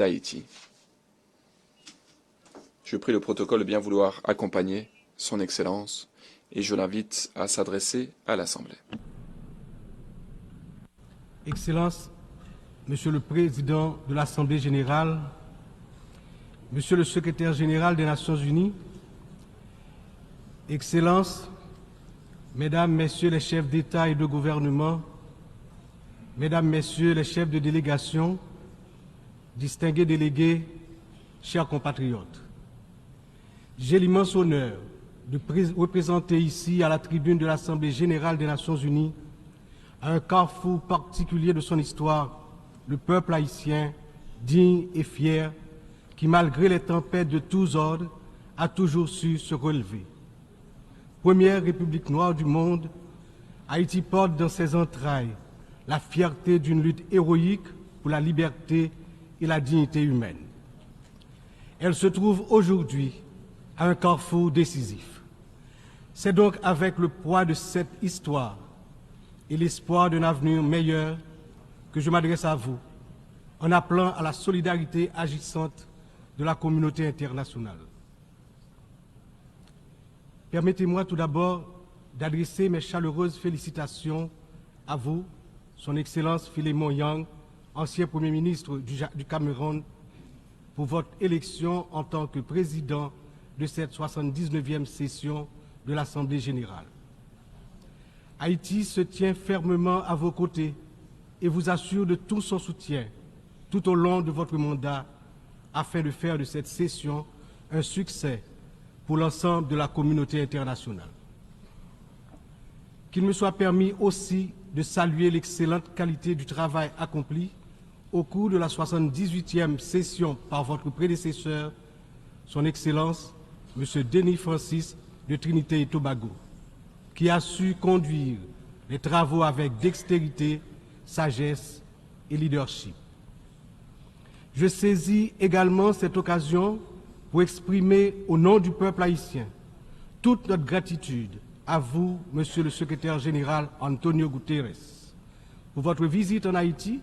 d'Haïti. Je prie le protocole de bien vouloir accompagner son Excellence et je l'invite à s'adresser à l'Assemblée. Excellence, Monsieur le Président de l'Assemblée générale, Monsieur le Secrétaire général des Nations unies, Excellences, Mesdames, Messieurs les chefs d'État et de gouvernement, Mesdames, Messieurs les chefs de délégation, distingués délégués, chers compatriotes, j'ai l'immense honneur de représenter ici, à la tribune de l'Assemblée générale des Nations unies, à un carrefour particulier de son histoire, le peuple haïtien, digne et fier, qui, malgré les tempêtes de tous ordres, a toujours su se relever. Première république noire du monde, Haïti porte dans ses entrailles la fierté d'une lutte héroïque pour la liberté et la dignité humaine. Elle se trouve aujourd'hui à un carrefour décisif. C'est donc avec le poids de cette histoire et l'espoir d'un avenir meilleur que je m'adresse à vous en appelant à la solidarité agissante de la communauté internationale. Permettez-moi tout d'abord d'adresser mes chaleureuses félicitations à vous, Son Excellence Philémon Yang, ancien Premier ministre du Cameroun, pour votre élection en tant que président de cette 79e session de l'Assemblée générale. Haïti se tient fermement à vos côtés et vous assure de tout son soutien tout au long de votre mandat afin de faire de cette session un succès pour l'ensemble de la communauté internationale. Qu'il me soit permis aussi de saluer l'excellente qualité du travail accompli au cours de la 78e session par votre prédécesseur, Son Excellence, M. Denis Francis de Trinité et Tobago, qui a su conduire les travaux avec dextérité, sagesse et leadership. Je saisis également cette occasion pour exprimer au nom du peuple haïtien toute notre gratitude à vous, Monsieur le Secrétaire général Antonio Guterres, pour votre visite en Haïti,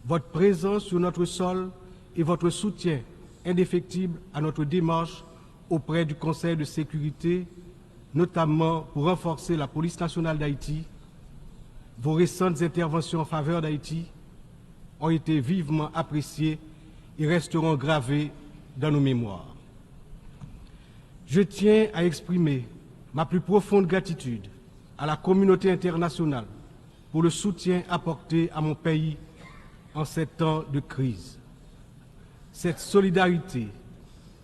votre présence sur notre sol et votre soutien indéfectible à notre démarche auprès du Conseil de sécurité, notamment pour renforcer la police nationale d'Haïti. Vos récentes interventions en faveur d'Haïti ont été vivement appréciées et resteront gravées dans nos mémoires. Je tiens à exprimer ma plus profonde gratitude à la communauté internationale pour le soutien apporté à mon pays en ces temps de crise. Cette solidarité,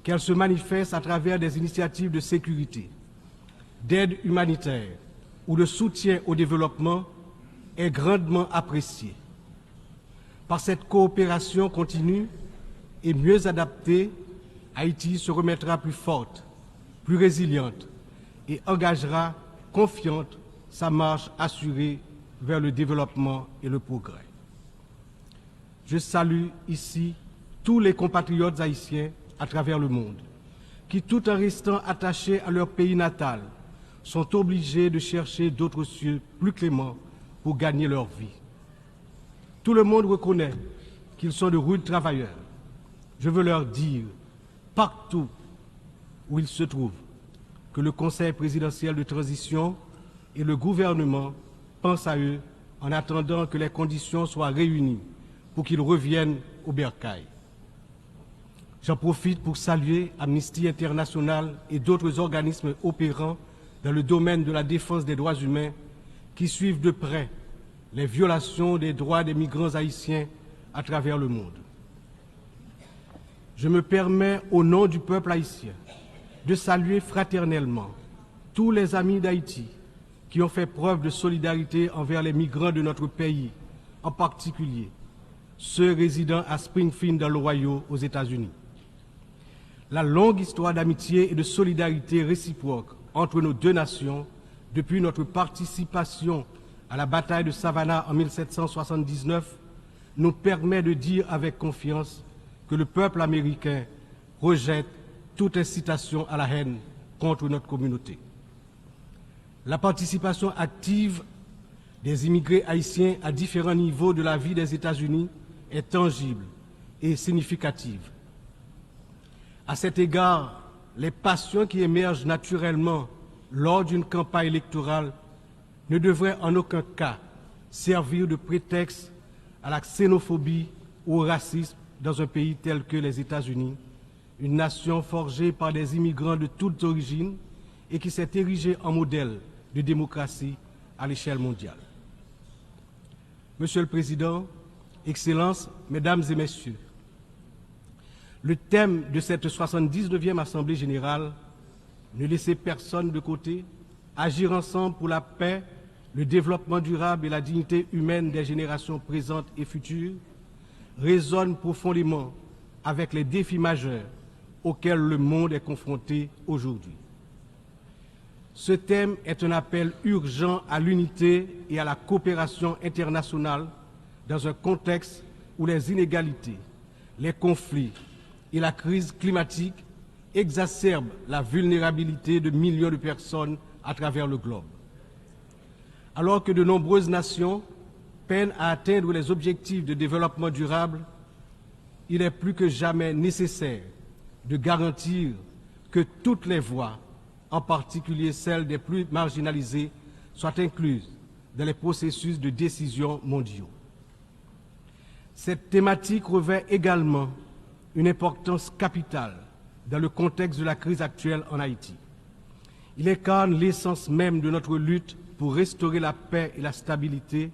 qu'elle se manifeste à travers des initiatives de sécurité, d'aide humanitaire ou de soutien au développement, est grandement appréciée. Par cette coopération continue et mieux adaptée, Haïti se remettra plus forte, plus résiliente et engagera confiante sa marche assurée vers le développement et le progrès. Je salue ici tous les compatriotes haïtiens à travers le monde, qui, tout en restant attachés à leur pays natal, sont obligés de chercher d'autres cieux plus cléments pour gagner leur vie. Tout le monde reconnaît qu'ils sont de rudes travailleurs. Je veux leur dire, partout où ils se trouvent, que le Conseil présidentiel de transition et le gouvernement pensent à eux en attendant que les conditions soient réunies pour qu'ils reviennent au bercail. J'en profite pour saluer Amnesty International et d'autres organismes opérant dans le domaine de la défense des droits humains qui suivent de près les violations des droits des migrants haïtiens à travers le monde. Je me permets, au nom du peuple haïtien, de saluer fraternellement tous les amis d'Haïti qui ont fait preuve de solidarité envers les migrants de notre pays, en particulier ceux résidant à Springfield dans l'Ohio, aux États-Unis. La longue histoire d'amitié et de solidarité réciproque entre nos deux nations, depuis notre participation à la bataille de Savannah en 1779, nous permet de dire avec confiance que le peuple américain rejette toute incitation à la haine contre notre communauté. La participation active des immigrés haïtiens à différents niveaux de la vie des États-Unis est tangible et significative. À cet égard, les passions qui émergent naturellement lors d'une campagne électorale ne devraient en aucun cas servir de prétexte à la xénophobie ou au racisme dans un pays tel que les États-Unis, une nation forgée par des immigrants de toutes origines et qui s'est érigée en modèle de démocratie à l'échelle mondiale. Monsieur le Président, Excellences, Mesdames et Messieurs, le thème de cette 79e Assemblée générale, ne laisser personne de côté, agir ensemble pour la paix, le développement durable et la dignité humaine des générations présentes et futures, résonne profondément avec les défis majeurs auxquels le monde est confronté aujourd'hui. Ce thème est un appel urgent à l'unité et à la coopération internationale dans un contexte où les inégalités, les conflits et la crise climatique exacerbent la vulnérabilité de millions de personnes à travers le globe. Alors que de nombreuses nations peinent à atteindre les objectifs de développement durable, il est plus que jamais nécessaire de garantir que toutes les voix, en particulier celles des plus marginalisées, soient incluses dans les processus de décision mondiaux. Cette thématique revêt également une importance capitale dans le contexte de la crise actuelle en Haïti. Il incarne l'essence même de notre lutte pour restaurer la paix et la stabilité,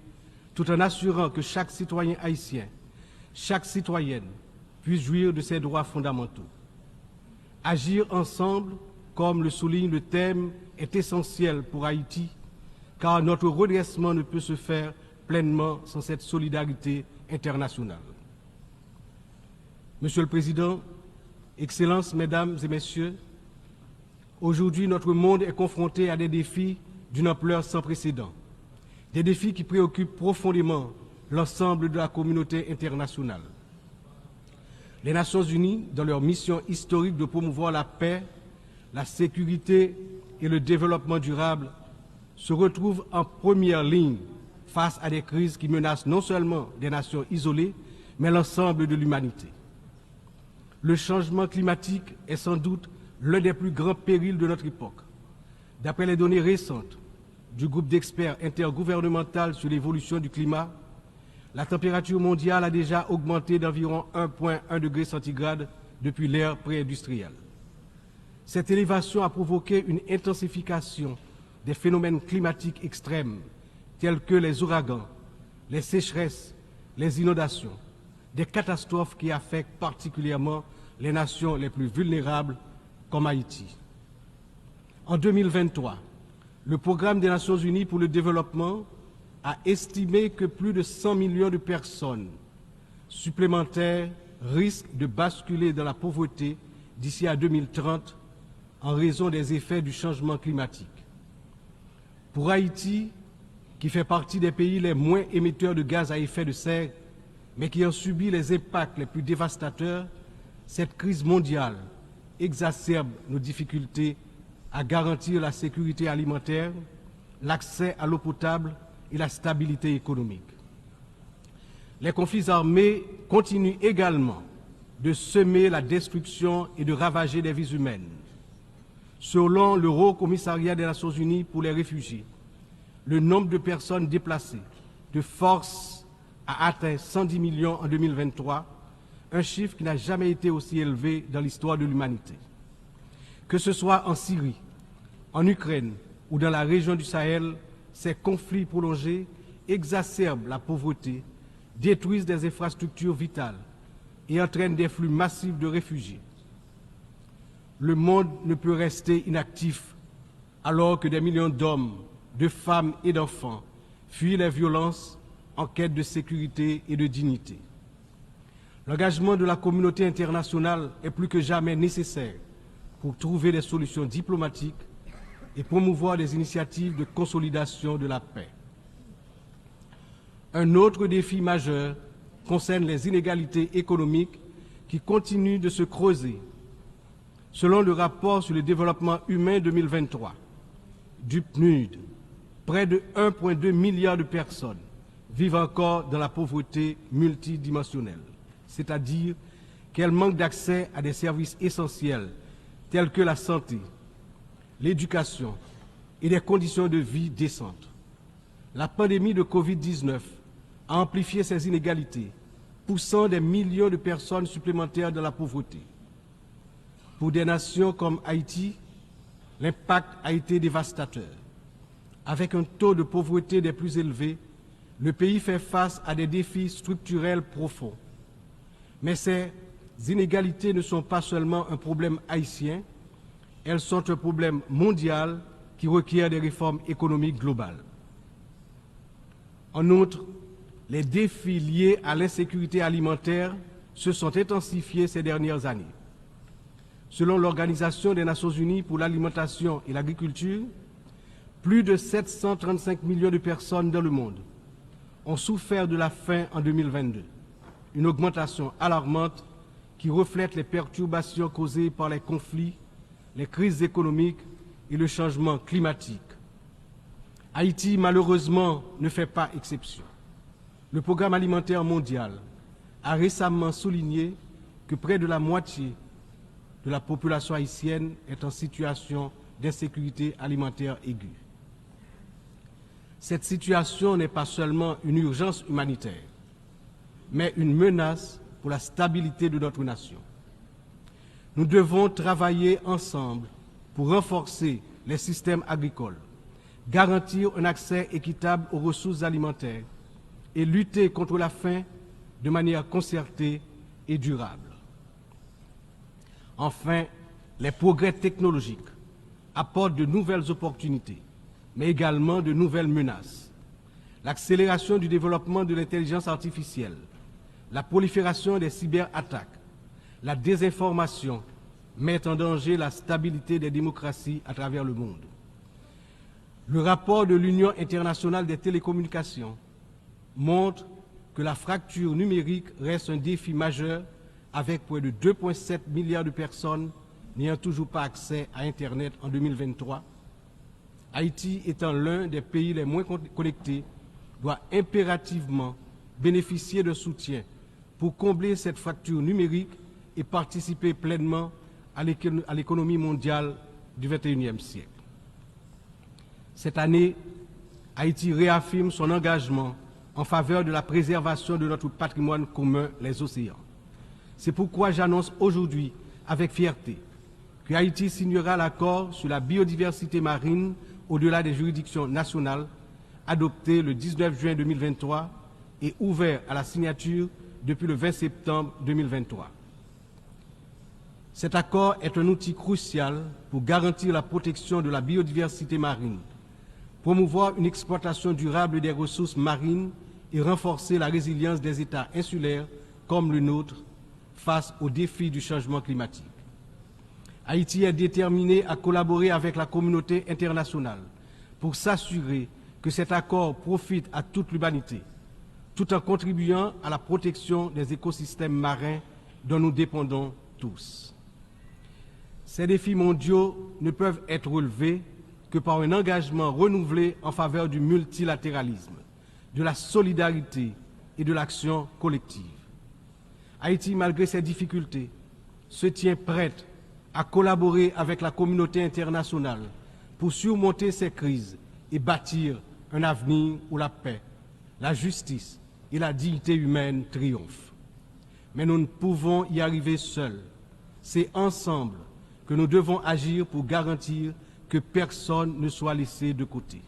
tout en assurant que chaque citoyen haïtien, chaque citoyenne puisse jouir de ses droits fondamentaux. Agir ensemble, comme le souligne le thème, est essentiel pour Haïti, car notre redressement ne peut se faire pleinement sans cette solidarité internationale. Monsieur le Président, Excellences, Mesdames et Messieurs, aujourd'hui notre monde est confronté à des défis d'une ampleur sans précédent, des défis qui préoccupent profondément l'ensemble de la communauté internationale. Les Nations Unies, dans leur mission historique de promouvoir la paix, la sécurité et le développement durable, se retrouvent en première ligne face à des crises qui menacent non seulement des nations isolées, mais l'ensemble de l'humanité. Le changement climatique est sans doute l'un des plus grands périls de notre époque. D'après les données récentes du groupe d'experts intergouvernemental sur l'évolution du climat, la température mondiale a déjà augmenté d'environ 1,1 degré centigrade depuis l'ère pré-industrielle. Cette élévation a provoqué une intensification des phénomènes climatiques extrêmes tels que les ouragans, les sécheresses, les inondations, des catastrophes qui affectent particulièrement les nations les plus vulnérables comme Haïti. En 2023, le Programme des Nations Unies pour le développement a estimé que plus de 100 millions de personnes supplémentaires risquent de basculer dans la pauvreté d'ici à 2030 en raison des effets du changement climatique. Pour Haïti, qui fait partie des pays les moins émetteurs de gaz à effet de serre, mais qui ont subi les impacts les plus dévastateurs, cette crise mondiale exacerbe nos difficultés à garantir la sécurité alimentaire, l'accès à l'eau potable et la stabilité économique. Les conflits armés continuent également de semer la destruction et de ravager des vies humaines. Selon le Haut Commissariat des Nations Unies pour les réfugiés, le nombre de personnes déplacées de force a atteint 110 millions en 2023, un chiffre qui n'a jamais été aussi élevé dans l'histoire de l'humanité. Que ce soit en Syrie, en Ukraine ou dans la région du Sahel, ces conflits prolongés exacerbent la pauvreté, détruisent des infrastructures vitales et entraînent des flux massifs de réfugiés. Le monde ne peut rester inactif alors que des millions d'hommes, de femmes et d'enfants fuient les violences en quête de sécurité et de dignité. L'engagement de la communauté internationale est plus que jamais nécessaire pour trouver des solutions diplomatiques et promouvoir des initiatives de consolidation de la paix. Un autre défi majeur concerne les inégalités économiques qui continuent de se creuser. Selon le rapport sur le développement humain 2023 du PNUD, près de 1,2 milliard de personnes vivent encore dans la pauvreté multidimensionnelle. c'est-à-dire qu'elle manque d'accès à des services essentiels tels que la santé, l'éducation et des conditions de vie décentes. La pandémie de Covid-19 a amplifié ces inégalités, poussant des millions de personnes supplémentaires dans la pauvreté. Pour des nations comme Haïti, l'impact a été dévastateur. Avec un taux de pauvreté des plus élevés, le pays fait face à des défis structurels profonds. Mais ces inégalités ne sont pas seulement un problème haïtien, elles sont un problème mondial qui requiert des réformes économiques globales. En outre, les défis liés à l'insécurité alimentaire se sont intensifiés ces dernières années. Selon l'Organisation des Nations Unies pour l'alimentation et l'agriculture, plus de 735 millions de personnes dans le monde ont souffert de la faim en 2022, une augmentation alarmante qui reflète les perturbations causées par les conflits, les crises économiques et le changement climatique. Haïti, malheureusement, ne fait pas exception. Le Programme alimentaire mondial a récemment souligné que près de la moitié de la population haïtienne est en situation d'insécurité alimentaire aiguë. Cette situation n'est pas seulement une urgence humanitaire, mais une menace pour la stabilité de notre nation. Nous devons travailler ensemble pour renforcer les systèmes agricoles, garantir un accès équitable aux ressources alimentaires et lutter contre la faim de manière concertée et durable. Enfin, les progrès technologiques apportent de nouvelles opportunités, mais également de nouvelles menaces. L'accélération du développement de l'intelligence artificielle, la prolifération des cyberattaques, la désinformation mettent en danger la stabilité des démocraties à travers le monde. Le rapport de l'Union internationale des télécommunications montre que la fracture numérique reste un défi majeur avec près de 2,7 milliards de personnes n'ayant toujours pas accès à Internet en 2023. Haïti étant l'un des pays les moins connectés, doit impérativement bénéficier de soutien pour combler cette fracture numérique et participer pleinement à l'économie mondiale du XXIe siècle. Cette année, Haïti réaffirme son engagement en faveur de la préservation de notre patrimoine commun, les océans. C'est pourquoi j'annonce aujourd'hui avec fierté que Haïti signera l'accord sur la biodiversité marine au-delà des juridictions nationales, adopté le 19 juin 2023 et ouvert à la signature depuis le 20 septembre 2023. Cet accord est un outil crucial pour garantir la protection de la biodiversité marine, promouvoir une exploitation durable des ressources marines et renforcer la résilience des États insulaires comme le nôtre face aux défis du changement climatique. Haïti est déterminé à collaborer avec la communauté internationale pour s'assurer que cet accord profite à toute l'humanité, tout en contribuant à la protection des écosystèmes marins dont nous dépendons tous. Ces défis mondiaux ne peuvent être relevés que par un engagement renouvelé en faveur du multilatéralisme, de la solidarité et de l'action collective. Haïti, malgré ses difficultés, se tient prête à collaborer avec la communauté internationale pour surmonter ces crises et bâtir un avenir où la paix, la justice et la dignité humaine triomphent. Mais nous ne pouvons y arriver seuls. C'est ensemble que nous devons agir pour garantir que personne ne soit laissé de côté.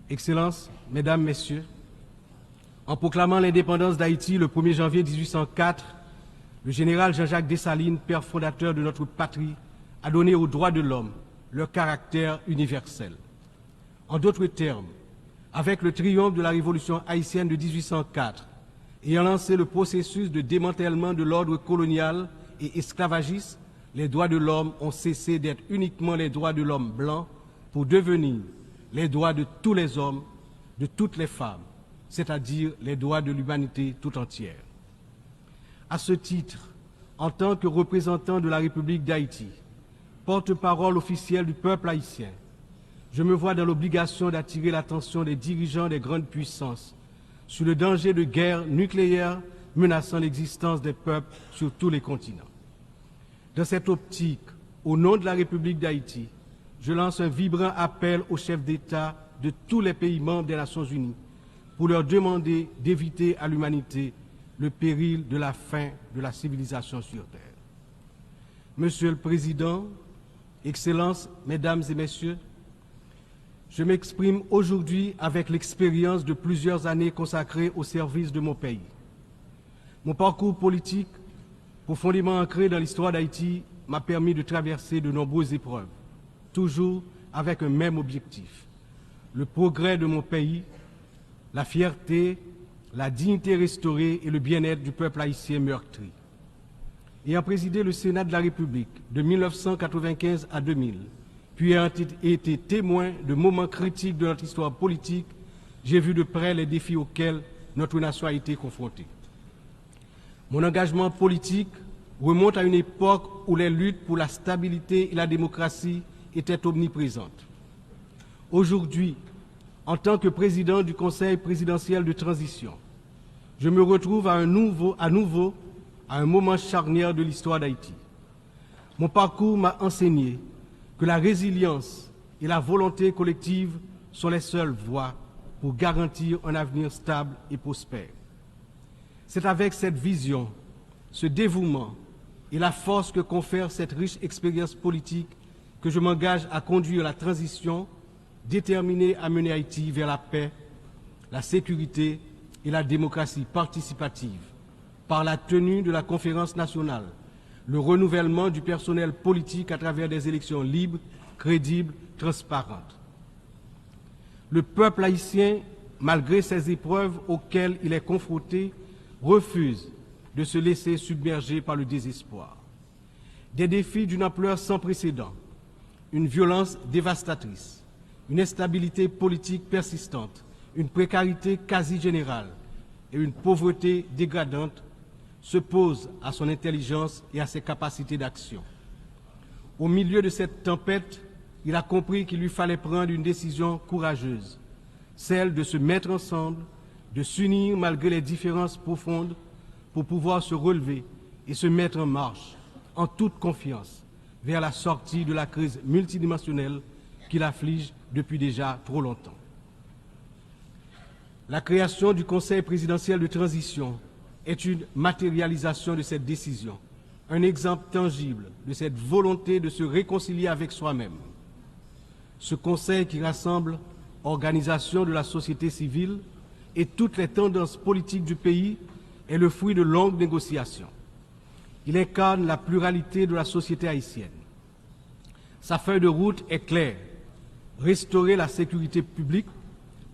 Excellences, Mesdames, Messieurs, en proclamant l'indépendance d'Haïti le 1er janvier 1804, le général Jean-Jacques Dessalines, père fondateur de notre patrie, a donné aux droits de l'homme leur caractère universel. En d'autres termes, avec le triomphe de la révolution haïtienne de 1804, ayant lancé le processus de démantèlement de l'ordre colonial et esclavagiste, les droits de l'homme ont cessé d'être uniquement les droits de l'homme blanc pour devenir les droits de tous les hommes, de toutes les femmes, c'est-à-dire les droits de l'humanité tout entière. À ce titre, en tant que représentant de la République d'Haïti, porte-parole officiel du peuple haïtien, je me vois dans l'obligation d'attirer l'attention des dirigeants des grandes puissances sur le danger de guerre nucléaire menaçant l'existence des peuples sur tous les continents. Dans cette optique, au nom de la République d'Haïti, je lance un vibrant appel aux chefs d'État de tous les pays membres des Nations Unies pour leur demander d'éviter à l'humanité le péril de la fin de la civilisation sur Terre. Monsieur le Président, Excellences, Mesdames et Messieurs, je m'exprime aujourd'hui avec l'expérience de plusieurs années consacrées au service de mon pays. Mon parcours politique, profondément ancré dans l'histoire d'Haïti, m'a permis de traverser de nombreuses épreuves, toujours avec un même objectif, le progrès de mon pays, la fierté, la dignité restaurée et le bien-être du peuple haïtien meurtri. Ayant présidé le Sénat de la République de 1995 à 2000, puis ayant été témoin de moments critiques de notre histoire politique, j'ai vu de près les défis auxquels notre nation a été confrontée. Mon engagement politique remonte à une époque où les luttes pour la stabilité et la démocratie étaient omniprésentes. Aujourd'hui, en tant que président du Conseil présidentiel de transition, je me retrouve à nouveau à un moment charnière de l'histoire d'Haïti. Mon parcours m'a enseigné que la résilience et la volonté collective sont les seules voies pour garantir un avenir stable et prospère. C'est avec cette vision, ce dévouement et la force que confère cette riche expérience politique que je m'engage à conduire la transition déterminée à mener Haïti vers la paix, la sécurité et la démocratie participative par la tenue de la conférence nationale, le renouvellement du personnel politique à travers des élections libres, crédibles, transparentes. Le peuple haïtien, malgré ces épreuves auxquelles il est confronté, refuse de se laisser submerger par le désespoir. Des défis d'une ampleur sans précédent, une violence dévastatrice, une instabilité politique persistante, une précarité quasi générale et une pauvreté dégradante se posent à son intelligence et à ses capacités d'action. Au milieu de cette tempête, il a compris qu'il lui fallait prendre une décision courageuse, celle de se mettre ensemble, de s'unir malgré les différences profondes pour pouvoir se relever et se mettre en marche, en toute confiance, vers la sortie de la crise multidimensionnelle qui l'afflige depuis déjà trop longtemps. La création du Conseil présidentiel de transition est une matérialisation de cette décision, un exemple tangible de cette volonté de se réconcilier avec soi-même. Ce Conseil qui rassemble organisations de la société civile et toutes les tendances politiques du pays est le fruit de longues négociations. Il incarne la pluralité de la société haïtienne. Sa feuille de route est claire: restaurer la sécurité publique,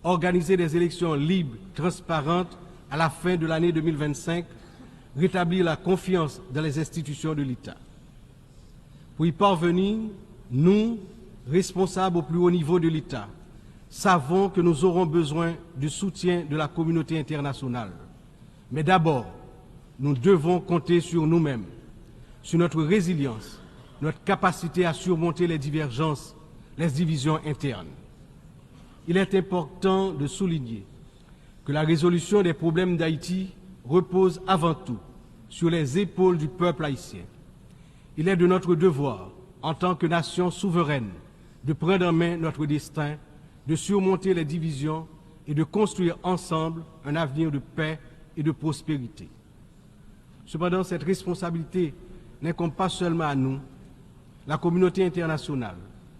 organiser des élections libres, transparentes à la fin de l'année 2025, rétablir la confiance dans les institutions de l'État. Pour y parvenir, nous, responsables au plus haut niveau de l'État, savons que nous aurons besoin du soutien de la communauté internationale. Mais d'abord, nous devons compter sur nous-mêmes, sur notre résilience, notre capacité à surmonter les divergences, les divisions internes. Il est important de souligner que la résolution des problèmes d'Haïti repose avant tout sur les épaules du peuple haïtien. Il est de notre devoir, en tant que nation souveraine, de prendre en main notre destin, de surmonter les divisions et de construire ensemble un avenir de paix et de prospérité. Cependant, cette responsabilité n'incombe pas seulement à nous. La communauté internationale,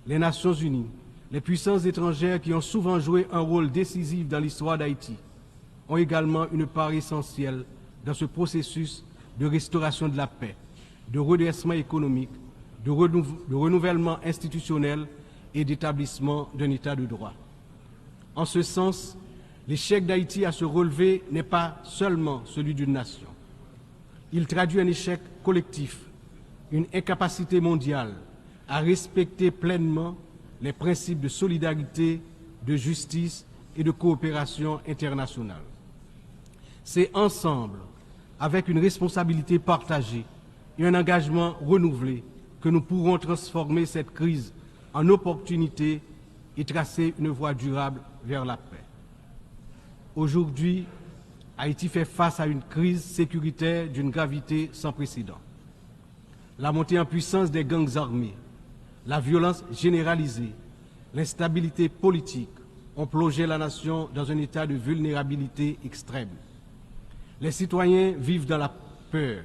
les Nations Unies, les puissances étrangères qui ont souvent joué un rôle décisif dans l'histoire d'Haïti ont également une part essentielle dans ce processus de restauration de la paix, de redressement économique, de renouvellement institutionnel et d'établissement d'un État de droit. En ce sens, l'échec d'Haïti à se relever n'est pas seulement celui d'une nation. Il traduit un échec collectif, une incapacité mondiale à respecter pleinement les principes de solidarité, de justice et de coopération internationale. C'est ensemble, avec une responsabilité partagée et un engagement renouvelé, que nous pourrons transformer cette crise en opportunité et tracer une voie durable vers la paix. Aujourd'hui, Haïti fait face à une crise sécuritaire d'une gravité sans précédent. La montée en puissance des gangs armés, la violence généralisée, l'instabilité politique ont plongé la nation dans un état de vulnérabilité extrême. Les citoyens vivent dans la peur,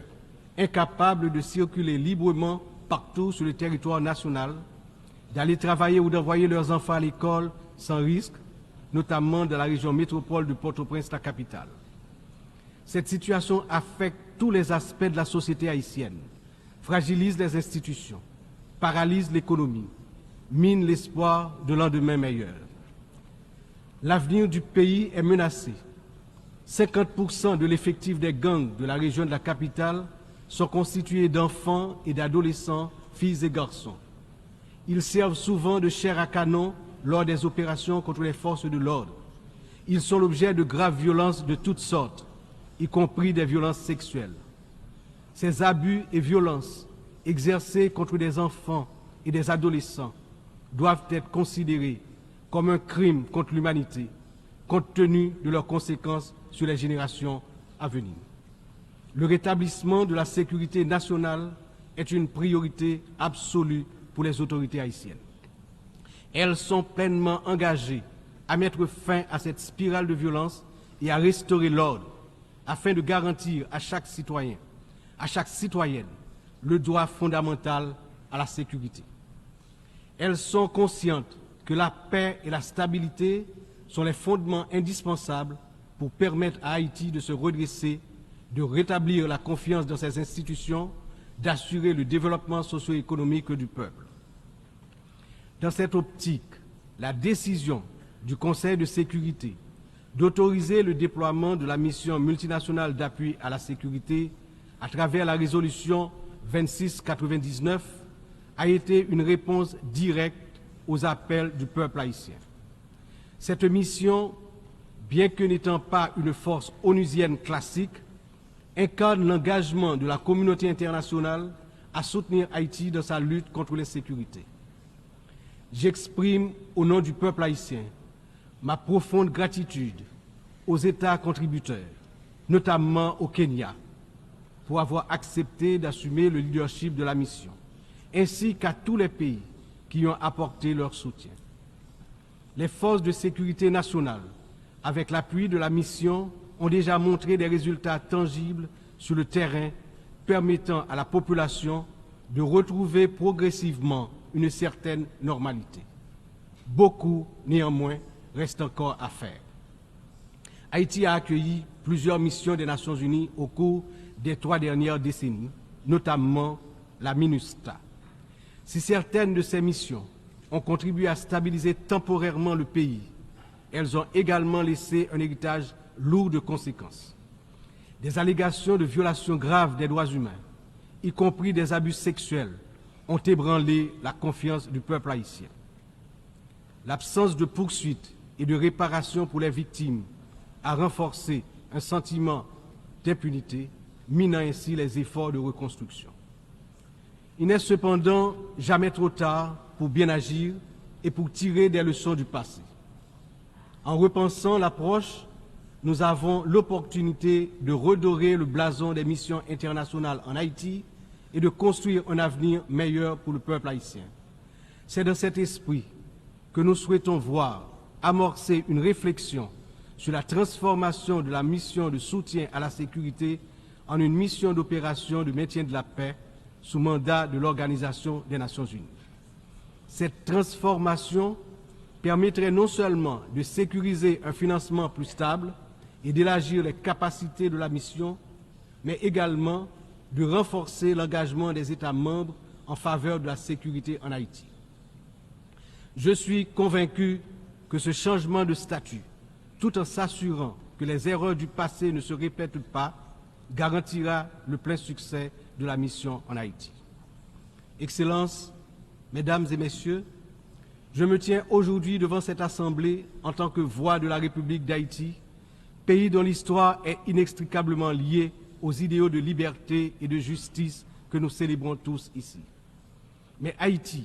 incapables de circuler librement partout sur le territoire national, d'aller travailler ou d'envoyer leurs enfants à l'école sans risque, notamment dans la région métropole de Port-au-Prince, la capitale. Cette situation affecte tous les aspects de la société haïtienne, fragilise les institutions, paralyse l'économie, mine l'espoir de lendemain meilleur. L'avenir du pays est menacé. 50% de l'effectif des gangs de la région de la capitale sont constitués d'enfants et d'adolescents, filles et garçons. Ils servent souvent de chair à canon lors des opérations contre les forces de l'ordre. Ils sont l'objet de graves violences de toutes sortes, y compris des violences sexuelles. Ces abus et violences exercés contre des enfants et des adolescents doivent être considérés comme un crime contre l'humanité, compte tenu de leurs conséquences sur les générations à venir. Le rétablissement de la sécurité nationale est une priorité absolue pour les autorités haïtiennes. Elles sont pleinement engagées à mettre fin à cette spirale de violence et à restaurer l'ordre afin de garantir à chaque citoyen, à chaque citoyenne, le droit fondamental à la sécurité. Elles sont conscientes que la paix et la stabilité sont les fondements indispensables pour permettre à Haïti de se redresser, de rétablir la confiance dans ses institutions, d'assurer le développement socio-économique du peuple. Dans cette optique, la décision du Conseil de sécurité d'autoriser le déploiement de la mission multinationale d'appui à la sécurité à travers la résolution 2699 a été une réponse directe aux appels du peuple haïtien. Cette mission, bien que n'étant pas une force onusienne classique, incarne l'engagement de la communauté internationale à soutenir Haïti dans sa lutte contre l'insécurité. J'exprime au nom du peuple haïtien ma profonde gratitude aux États contributeurs, notamment au Kenya, pour avoir accepté d'assumer le leadership de la mission, ainsi qu'à tous les pays qui ont apporté leur soutien. Les forces de sécurité nationale, avec l'appui de la mission, ont déjà montré des résultats tangibles sur le terrain permettant à la population de retrouver progressivement une certaine normalité. Beaucoup, néanmoins, reste encore à faire. Haïti a accueilli plusieurs missions des Nations Unies au cours des 3 dernières décennies, notamment la MINUSTA. Si certaines de ces missions ont contribué à stabiliser temporairement le pays, elles ont également laissé un héritage lourd de conséquences. Des allégations de violations graves des droits humains, y compris des abus sexuels, ont ébranlé la confiance du peuple haïtien. L'absence de poursuite et de réparation pour les victimes a renforcé un sentiment d'impunité, minant ainsi les efforts de reconstruction. Il n'est cependant jamais trop tard pour bien agir et pour tirer des leçons du passé. En repensant l'approche, nous avons l'opportunité de redorer le blason des missions internationales en Haïti et de construire un avenir meilleur pour le peuple haïtien. C'est dans cet esprit que nous souhaitons voir amorcer une réflexion sur la transformation de la mission de soutien à la sécurité en une mission d'opération de maintien de la paix sous mandat de l'Organisation des Nations Unies. Cette transformation permettrait non seulement de sécuriser un financement plus stable et d'élargir les capacités de la mission, mais également de renforcer l'engagement des États membres en faveur de la sécurité en Haïti. Je suis convaincu que ce changement de statut, tout en s'assurant que les erreurs du passé ne se répètent pas, garantira le plein succès de la mission en Haïti. Excellences, Mesdames et Messieurs, je me tiens aujourd'hui devant cette Assemblée en tant que voix de la République d'Haïti, pays dont l'histoire est inextricablement liée aux idéaux de liberté et de justice que nous célébrons tous ici. Mais Haïti,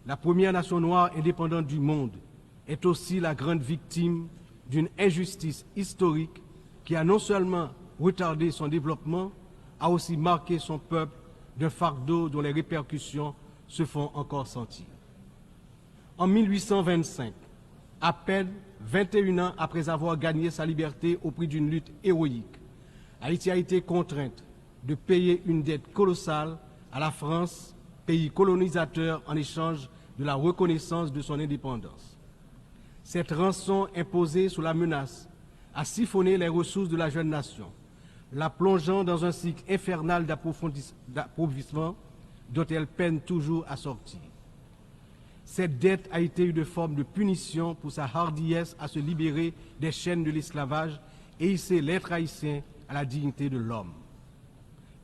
la première nation noire indépendante du monde, est aussi la grande victime d'une injustice historique qui a non seulement retardé son développement, a aussi marqué son peuple d'un fardeau dont les répercussions se font encore sentir. En 1825, à peine 21 ans après avoir gagné sa liberté au prix d'une lutte héroïque, Haïti a été contrainte de payer une dette colossale à la France, pays colonisateur, en échange de la reconnaissance de son indépendance. Cette rançon imposée sous la menace a siphonné les ressources de la jeune nation, la plongeant dans un cycle infernal d'appauvrissement dont elle peine toujours à sortir. Cette dette a été une forme de punition pour sa hardiesse à se libérer des chaînes de l'esclavage et hisser l'être haïtien à la dignité de l'homme.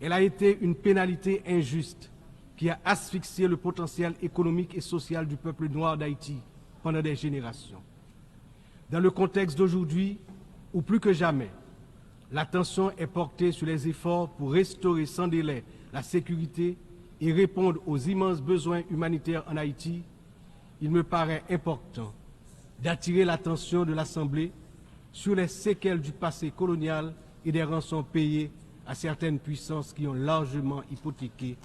Elle a été une pénalité injuste qui a asphyxié le potentiel économique et social du peuple noir d'Haïti pendant des générations. Dans le contexte d'aujourd'hui, où plus que jamais, l'attention est portée sur les efforts pour restaurer sans délai la sécurité et répondre aux immenses besoins humanitaires en Haïti, il me paraît important d'attirer l'attention de l'Assemblée sur les séquelles du passé colonial et des rançons payées à certaines puissances qui ont largement hypothéqué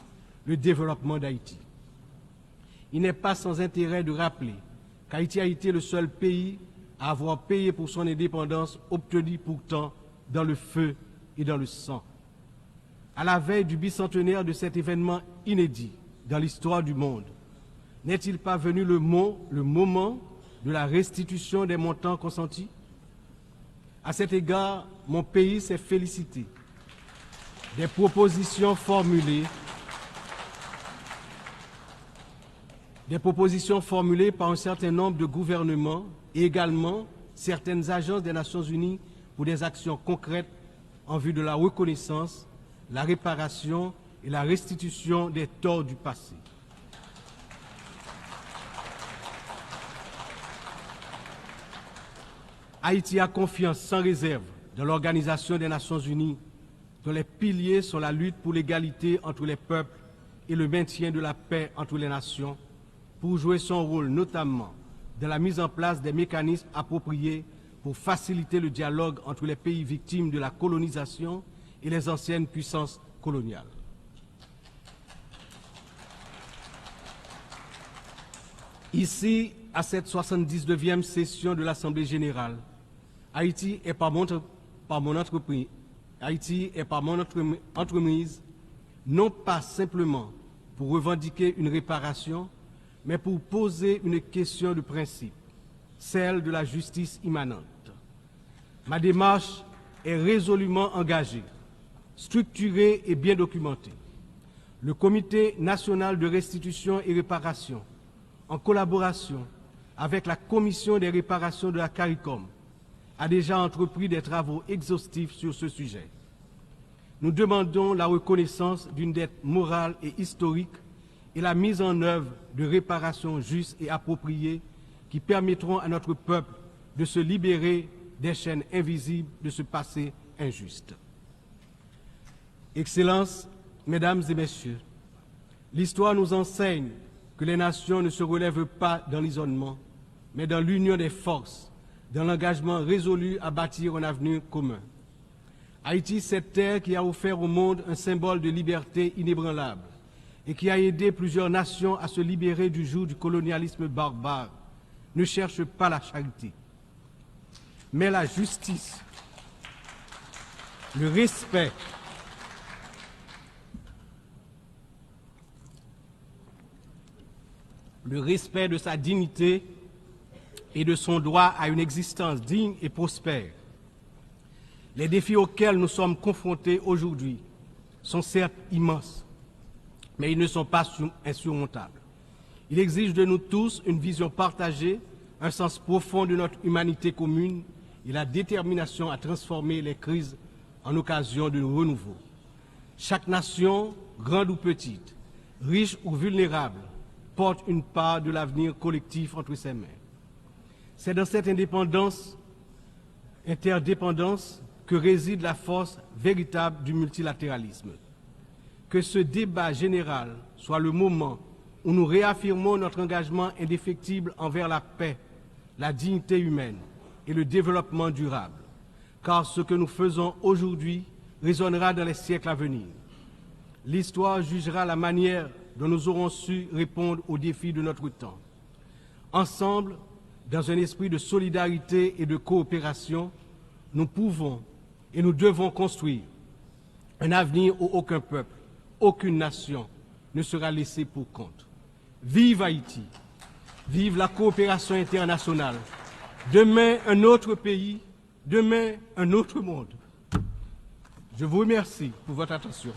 le développement d'Haïti. Il n'est pas sans intérêt de rappeler qu'Haïti a été le seul pays à avoir payé pour son indépendance, obtenue pourtant dans le feu et dans le sang. À la veille du bicentenaire de cet événement inédit dans l'histoire du monde, n'est-il pas venu le moment de la restitution des montants consentis? À cet égard, mon pays s'est félicité des propositions formulées par un certain nombre de gouvernements et également certaines agences des Nations Unies pour des actions concrètes en vue de la reconnaissance, la réparation et la restitution des torts du passé. Haïti a confiance sans réserve dans l'Organisation des Nations Unies, dont les piliers sont la lutte pour l'égalité entre les peuples et le maintien de la paix entre les nations, pour jouer son rôle notamment dans la mise en place des mécanismes appropriés pour faciliter le dialogue entre les pays victimes de la colonisation et les anciennes puissances coloniales. Ici, à cette 79e session de l'Assemblée générale, Haïti est par mon entremise, non pas simplement pour revendiquer une réparation, mais pour poser une question de principe, celle de la justice immanente. Ma démarche est résolument engagée, structurée et bien documentée. Le Comité national de restitution et réparation, en collaboration avec la Commission des réparations de la CARICOM, a déjà entrepris des travaux exhaustifs sur ce sujet. Nous demandons la reconnaissance d'une dette morale et historique et la mise en œuvre de réparations justes et appropriées qui permettront à notre peuple de se libérer des chaînes invisibles de ce passé injuste. Excellences, Mesdames et Messieurs, l'histoire nous enseigne que les nations ne se relèvent pas dans l'isolement, mais dans l'union des forces, dans l'engagement résolu à bâtir un avenir commun. Haïti, cette terre qui a offert au monde un symbole de liberté inébranlable et qui a aidé plusieurs nations à se libérer du joug du colonialisme barbare, ne cherche pas la charité, mais la justice, le respect, de sa dignité et de son droit à une existence digne et prospère. Les défis auxquels nous sommes confrontés aujourd'hui sont certes immenses, mais ils ne sont pas insurmontables. Il exige de nous tous une vision partagée, un sens profond de notre humanité commune et la détermination à transformer les crises en occasion de renouveau. Chaque nation, grande ou petite, riche ou vulnérable, porte une part de l'avenir collectif entre ses mains. C'est dans cette interdépendance que réside la force véritable du multilatéralisme. Que ce débat général soit le moment où nous réaffirmons notre engagement indéfectible envers la paix, la dignité humaine et le développement durable. car ce que nous faisons aujourd'hui résonnera dans les siècles à venir. L'histoire jugera la manière dont nous aurons su répondre aux défis de notre temps. Ensemble, dans un esprit de solidarité et de coopération, nous pouvons et nous devons construire un avenir où aucun peuple, aucune nation ne sera laissé pour compte. Vive Haïti! Vive la coopération internationale! Demain, un autre pays, demain, un autre monde. Je vous remercie pour votre attention.